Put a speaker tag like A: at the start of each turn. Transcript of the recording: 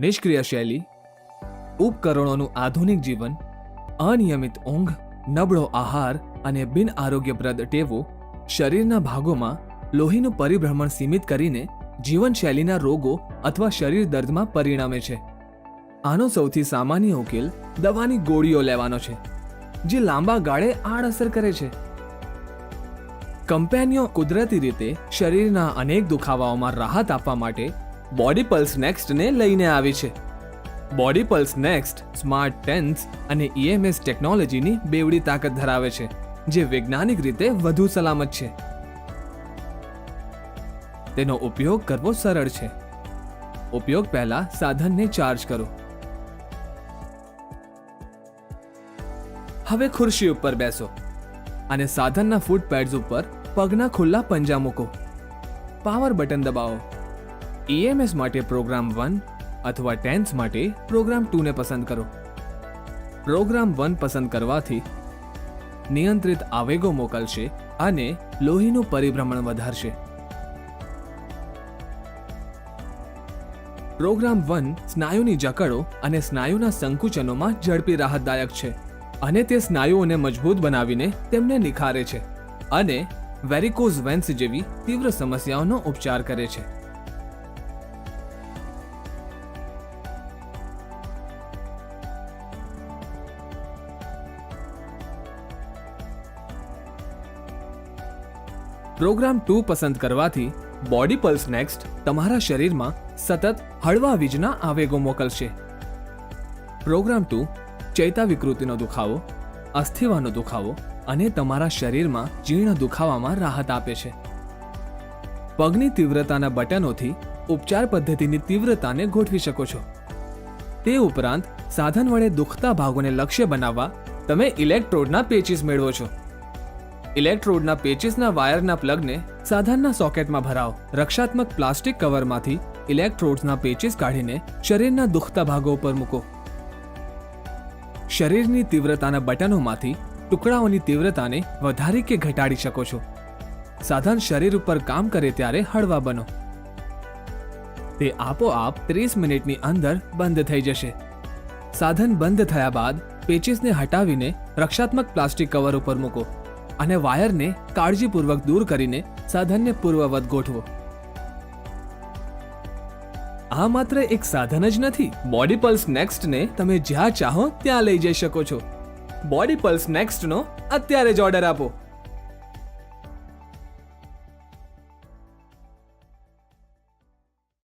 A: નિષ્ક્રિય શૈલી, ઉપકરણોનું આધુનિક જીવન, અનિયમિત ઊંઘ, નબળો આહાર અને બિન આરોગ્યપ્રદ ટેવો શરીરના ભાગોમાં લોહીનું પરિભ્રમણ સીમિત કરીને જીવનશૈલીના રોગો અથવા શરીર દર્દમાં પરિણમે છે. આનો સૌથી સામાન્ય ઉકેલ દવાની ગોળીઓ લેવાનો છે, જે લાંબા ગાળે આડઅસર કરે છે. કંપનીઓ કુદરતી રીતે શરીરના અનેક દુખાવાઓમાં રાહત આપવા માટે બોડી પલ્સ નેક્સ્ટને લઈને આવી છે. Body pulse next smart TENS અને EMS ટેકનોલોજીની બેવડી તાકાત ધરાવે છે, જે વૈજ્ઞાનિક રીતે વધુ સલામત છે. તેનો ઉપયોગ કરવો સરળ છે. ઉપયોગ પહેલા સાધનને ચાર્જ કરો. હવે ખુરશી ઉપર બેસો અને સાધનના ફૂટ પેડ્સ ઉપર પગના ખુલ્લા પંજા મૂકો. પાવર બટન દબાવો. EMS માટે પ્રોગ્રામ 1 અથવા ટેન્સ માટે પ્રોગ્રામ 2 ને પસંદ કરો. પ્રોગ્રામ 1 પસંદ કરવાથી નિયંત્રિત આવેગો મોકલશે અને લોહીનું પરિભ્રમણ વધારશે. પ્રોગ્રામ 1 સ્નાયુની જકડો અને સ્નાયુના સંકુચનોમાં ઝડપી રાહતદાયક છે અને તે સ્નાયુઓને મજબૂત બનાવીને તેમને નિખારે છે અને વેરિકોઝ વેન્સ જેવી તીવ્ર સમસ્યાઓનો ઉપચાર કરે છે. પ્રોગ્રામ 2 પસંદ કરવાથી બોડી પલ્સ નેક્સ્ટ તમારા શરીરમાં સતત હળવા વીજના આવેગો મોકલશે. પ્રોગ્રામ 2 ચૈતા વિકૃતિનો દુખાવો, અસ્થિવાનો દુખાવો અને તમારા શરીરમાં જીર્ણ દુખાવામાં રાહત આપે છે. પગની તીવ્રતાના બટનોથી ઉપચાર પદ્ધતિની તીવ્રતાને ગોઠવી શકો છો. તે ઉપરાંત સાધન વડે દુખતા ભાગોને લક્ષ્ય બનાવવા તમે ઇલેક્ટ્રોડના પેચીસ મેળવો છો. ઇલેક્ટ્રોડના પેચીસના વાયરના પ્લગને સાધનના સોકેટમાં ભરાવો. રક્ષાત્મક પ્લાસ્ટિક કવરમાંથી ઇલેક્ટ્રોડ્સના પેચીસ કાઢીને શરીરના દુખતા ભાગો ઉપર મૂકો. શરીરની તીવ્રતાના બટનોમાંથી ટુકડાઓની તીવ્રતાને વધારી કે ઘટાડી શકો છો. સાધન શરીર ઉપર કામ કરે ત્યારે હળવા બનો. તે આપોઆપ 30 મિનિટની અંદર બંધ થઈ જશે. સાધન બંધ થયા બાદ પેચીસને હટાવીને રક્ષાત્મક પ્લાસ્ટિક કવર ઉપર મૂકો અને વાયરને કાળજીપૂર્વક દૂર કરીને સાધનને પૂર્વવત ગોઠવો. આ માત્ર એક સાધન જ નથી. બોડી પલ્સ નેક્સ્ટને તમે જ્યાં ચાહો ત્યાં લઈ જઈ શકો છો. બોડી પલ્સ નેક્સ્ટનો અત્યારે જ ઓર્ડર આપો.